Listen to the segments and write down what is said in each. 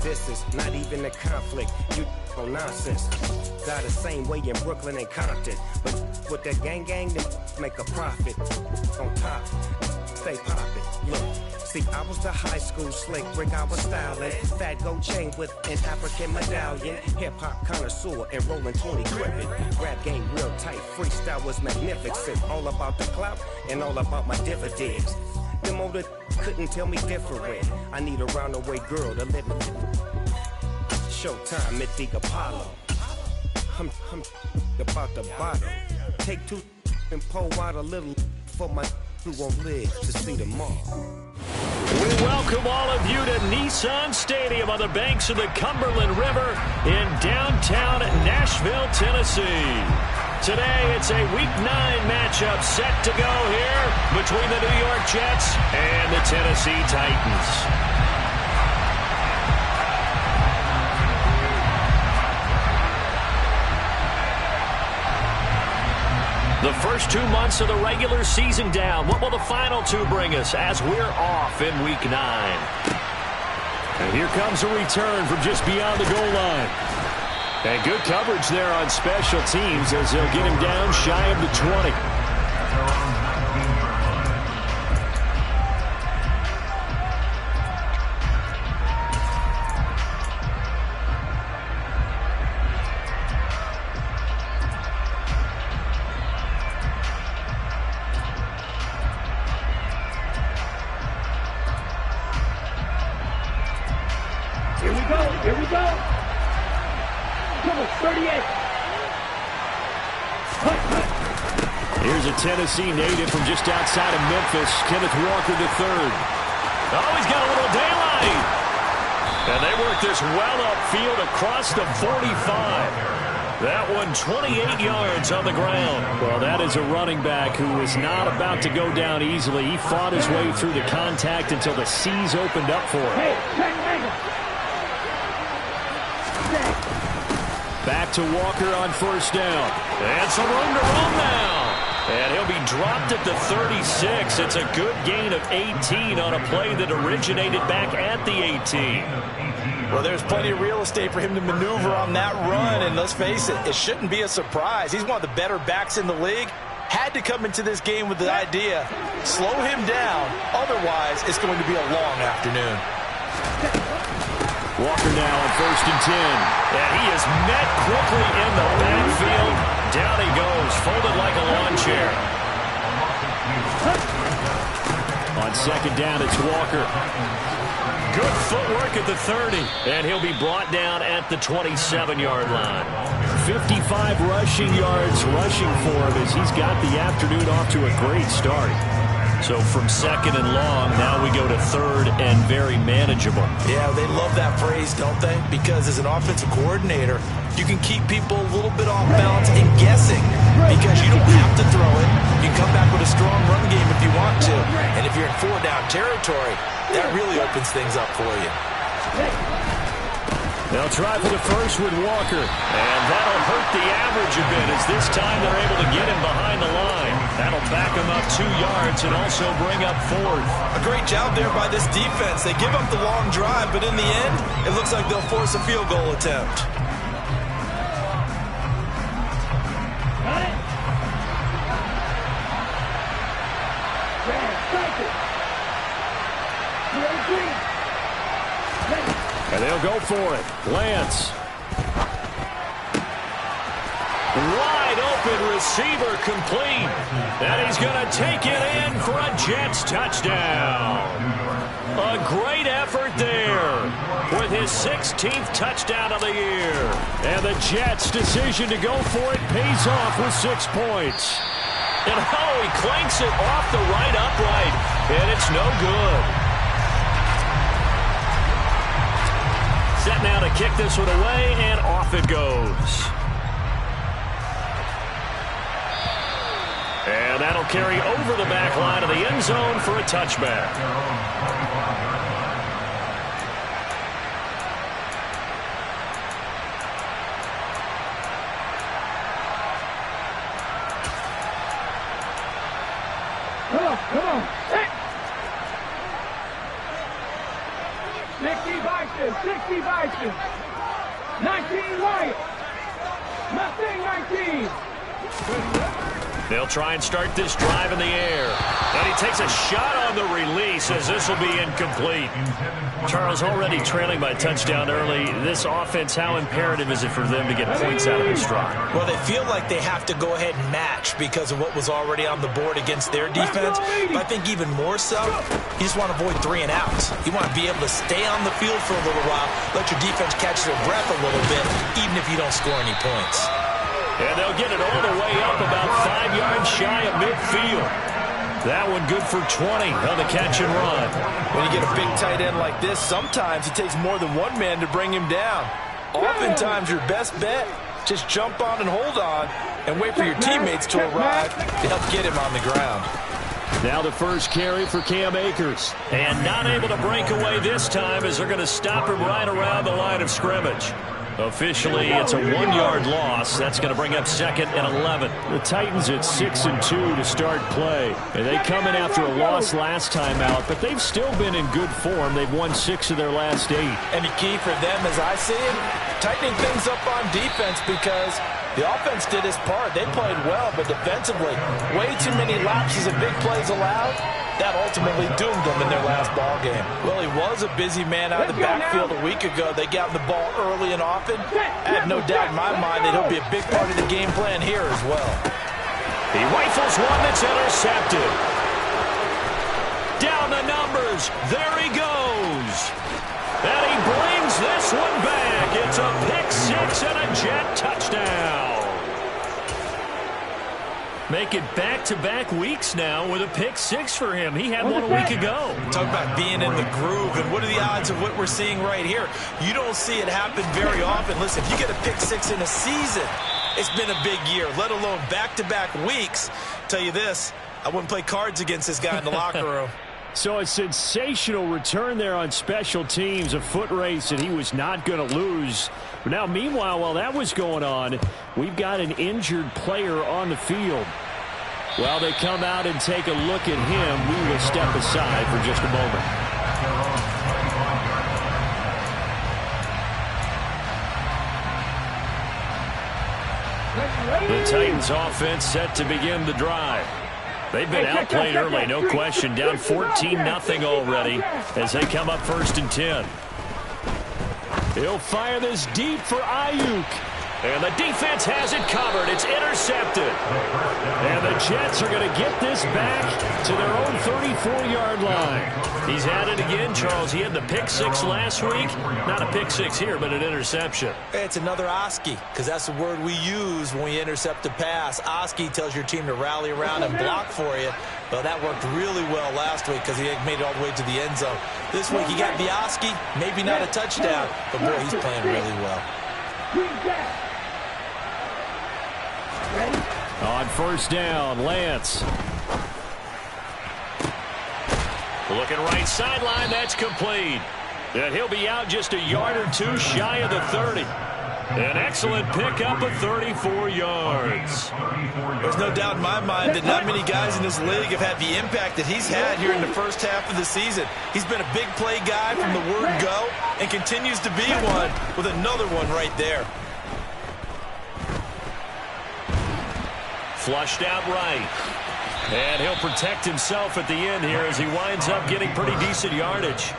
This is not even a conflict. You on nonsense. Got the same way in Brooklyn and Compton. But with that gang, them make a profit. On top, stay poppin'. Look. See, I was the high school slick brick, I was styling. Fat gold chain with an African medallion. Hip-hop connoisseur and rolling 20 gripping. Rap game real tight, freestyle was magnificent. All about the clout and all about my dividends. Them older couldn't tell me different. I need a roundaway girl to live with. Showtime at the Apollo. I'm about the bottom. Take two and pour out a little for my who won't live to see tomorrow. We welcome all of you to Nissan Stadium on the banks of the Cumberland River in downtown Nashville, Tennessee. Today, it's a Week 9 matchup set to go here between the New York Jets and the Tennessee Titans. The first 2 months of the regular season down. What will the final two bring us as we're off in Week 9? And here comes a return from just beyond the goal line. And good coverage there on special teams as they'll get him down shy of the 20. Here we go. Come on, 38. Here's a Tennessee native from just outside of Memphis, Kenneth Walker III. Oh, he's got a little daylight. And they work this well upfield across the 45. That one 28 yards on the ground. Well, that is a running back who is not about to go down easily. He fought his way through the contact until the seas opened up for him. Back to Walker on first down. And some room to run now. And he'll be dropped at the 36. It's a good gain of 18 on a play that originated back at the 18. Well, there's plenty of real estate for him to maneuver on that run. And let's face it, it shouldn't be a surprise. He's one of the better backs in the league. Had to come into this game with the idea, slow him down. Otherwise, it's going to be a long afternoon. Walker now on first and 10. And he is met quickly in the backfield. Down he goes, folded like a lawn chair. On second down, it's Walker. Good footwork at the 30. And he'll be brought down at the 27-yard line. 55 rushing yards rushing for him as he's got the afternoon off to a great start. So from second and long, now we go to third and very manageable. Yeah, they love that phrase, don't they? Because as an offensive coordinator, you can keep people a little bit off balance and guessing because you don't have to throw it. You can come back with a strong run game if you want to. And if you're in four-down territory, that really opens things up for you. They'll try for the first with Walker. And that'll hurt the average a bit as this time they're able to get him behind the line. That'll back him up 2 yards and also bring up fourth. A great job there by this defense. They give up the long drive, but in the end, it looks like they'll force a field goal attempt. And they'll go for it. Lance. Wide open receiver complete. And he's going to take it in for a Jets touchdown. A great effort there with his 16th touchdown of the year. And the Jets' decision to go for it pays off with 6 points. And oh, he clanks it off the right upright. And it's no good. Set now to kick this one away, and off it goes. And that'll carry over the back line of the end zone for a touchback. Come on. 60 boxes, 60. Steve Eisen. 19, Wyatt. Mustang 19. They'll try and start this drive in the air. And he takes a shot on the release as this will be incomplete. Charles, already trailing by touchdown early. This offense, how imperative is it for them to get points out of this drive? Well, they feel like they have to go ahead and match because of what was already on the board against their defense. But I think even more so, you just want to avoid 3 and outs. You want to be able to stay on the field for a little while, let your defense catch their breath a little bit, even if you don't score any points. And they'll get it all the way up about 5 yards shy of midfield. That one good for 20 on the catch and run. When you get a big tight end like this, sometimes it takes more than one man to bring him down. Oftentimes, your best bet, just jump on and hold on and wait for your teammates to arrive to help get him on the ground. Now the first carry for Cam Akers. And not able to break away this time as they're going to stop him right around the line of scrimmage. Officially, it's a 1-yard loss. That's going to bring up 2nd and 11. The Titans at 6-2 to start play. And they come in after a loss last time out, but they've still been in good form. They've won 6 of their last 8. And the key for them, as I see it, tightening things up on defense because the offense did its part. They played well, but defensively, way too many lapses of big plays allowed. That ultimately doomed them in their last ball game. Well, he was a busy man out of the backfield a week ago. They got him the ball early and often. I have no doubt in my mind that he'll be a big part of the game plan here as well. He rifles one that's intercepted. Down the numbers. There he goes. And he brings this one back. It's a pick-6 and a Jet touchdown. Make it back-to-back weeks now with a pick-6 for him. He had one a week ago. Talk about being in the groove, and what are the odds of what we're seeing right here? You don't see it happen very often. Listen, if you get a pick-6 in a season, it's been a big year, let alone back-to-back weeks. Tell you this, I wouldn't play cards against this guy in the locker room. So a sensational return there on special teams, a foot race that he was not going to lose. Now, meanwhile, while that was going on, we've got an injured player on the field. While they come out and take a look at him, we will step aside for just a moment. The Titans offense set to begin the drive. They've been outplayed early, no question. Down 14-0 already as they come up 1st and 10. He'll fire this deep for Ayuk. And the defense has it covered. It's intercepted. And the Jets are going to get this back to their own 34-yard line. He's at it again, Charles. He had the pick-6 last week. Not a pick-6 here, but an interception. It's another Oski, because that's the word we use when we intercept a pass. Oski tells your team to rally around and block for you. Well, that worked really well last week because he made it all the way to the end zone. This week he got the Oski, maybe not a touchdown, but boy, he's playing really well. On 1st down, Lance. Looking right sideline, that's complete. And he'll be out just a yard or two shy of the 30. An excellent pickup of 34 yards. There's no doubt in my mind that not many guys in this league have had the impact that he's had here in the first half of the season. He's been a big play guy from the word go and continues to be one with another one right there. Flushed out right. And he'll protect himself at the end here as he winds up getting pretty decent yardage.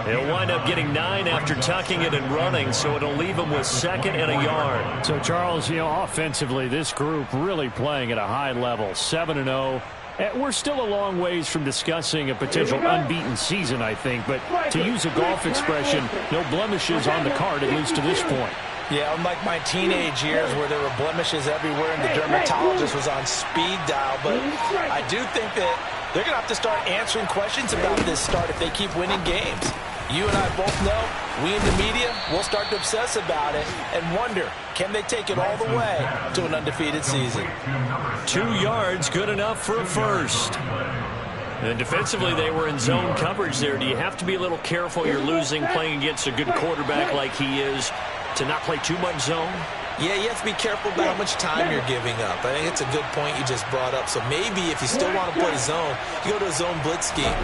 He'll wind up getting 9 after tucking it and running, so it'll leave him with 2nd and a yard. So, Charles, offensively, this group really playing at a high level, 7-0. We're still a long ways from discussing a potential unbeaten season, I think, but to use a golf expression, no blemishes on the card, at least to this point. Yeah, unlike my teenage years where there were blemishes everywhere and the dermatologist was on speed dial, but I do think that they're going to have to start answering questions about this start if they keep winning games. You and I both know, we in the media, will start to obsess about it and wonder, can they take it all the way to an undefeated season? 2 yards, good enough for a first. And defensively, they were in zone coverage there. Do you have to be a little careful? You're losing, playing against a good quarterback like he is, to not play too much zone? Yeah, you have to be careful about how much time you're giving up. I think it's a good point you just brought up. So maybe if you still want to play zone, you go to a zone blitz scheme,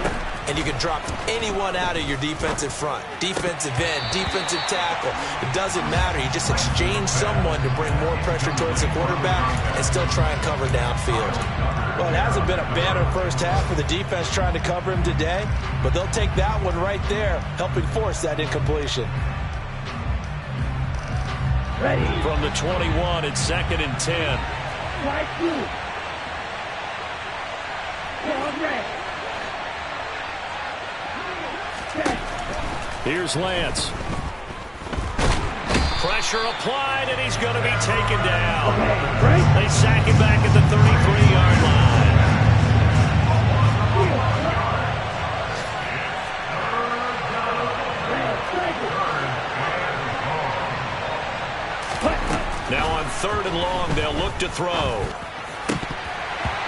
and you can drop anyone out of your defensive front. Defensive end, defensive tackle. It doesn't matter. You just exchange someone to bring more pressure towards the quarterback and still try and cover downfield. Well, it hasn't been a banner first half for the defense trying to cover him today, but they'll take that one right there, helping force that incompletion. Ready. From the 21, it's 2nd and 10. Right through. Red. Here's Lance. Pressure applied, and he's going to be taken down. They sack him back at the 33-yard line. Now on 3rd and long, they'll look to throw.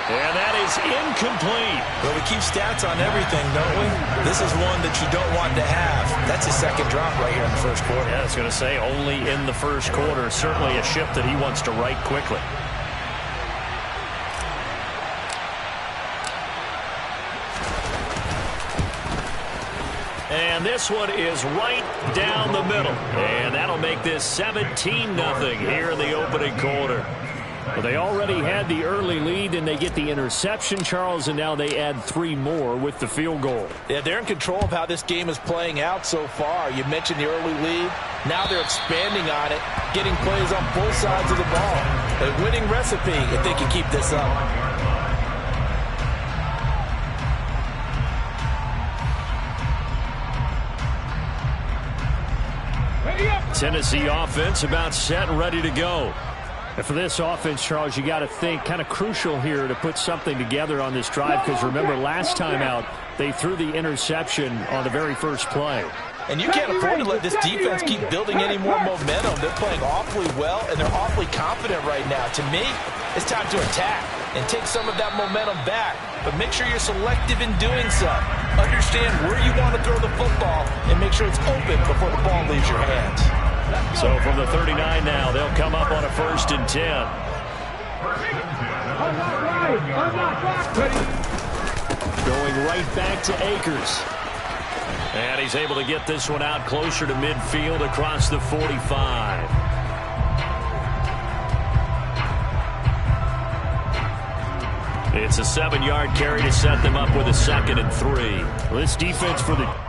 And that is incomplete. Well, we keep stats on everything, don't we? This is one that you don't want to have. That's his second drop right here in the first quarter. Yeah, I was going to say, only in the first quarter. Certainly a ship that he wants to right quickly. And this one is right down the middle. And that'll make this 17-0 here in the opening quarter. Well, they already had the early lead, and they get the interception, Charles, and now they add 3 more with the field goal. Yeah, they're in control of how this game is playing out so far. You mentioned the early lead. Now they're expanding on it, getting plays on both sides of the ball. A winning recipe if they can keep this up. Tennessee offense about set and ready to go. And for this offense, Charles, you got to think kind of crucial here to put something together on this drive, because remember last time out they threw the interception on the very first play. And you can't afford to let this defense keep building any more momentum. They're playing awfully well, and they're awfully confident right now. To me, it's time to attack and take some of that momentum back. But make sure you're selective in doing so. Understand where you want to throw the football and make sure it's open before the ball leaves your hands. So from the 39 now, they'll come up on a 1st and 10. Going right back to Akers. And he's able to get this one out closer to midfield across the 45. It's a 7-yard carry to set them up with a 2nd and 3. Well, this defense for the...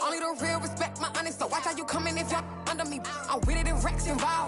Only the real respect my honest, so watch how you coming if you're under me. I'm with it in Rex involved.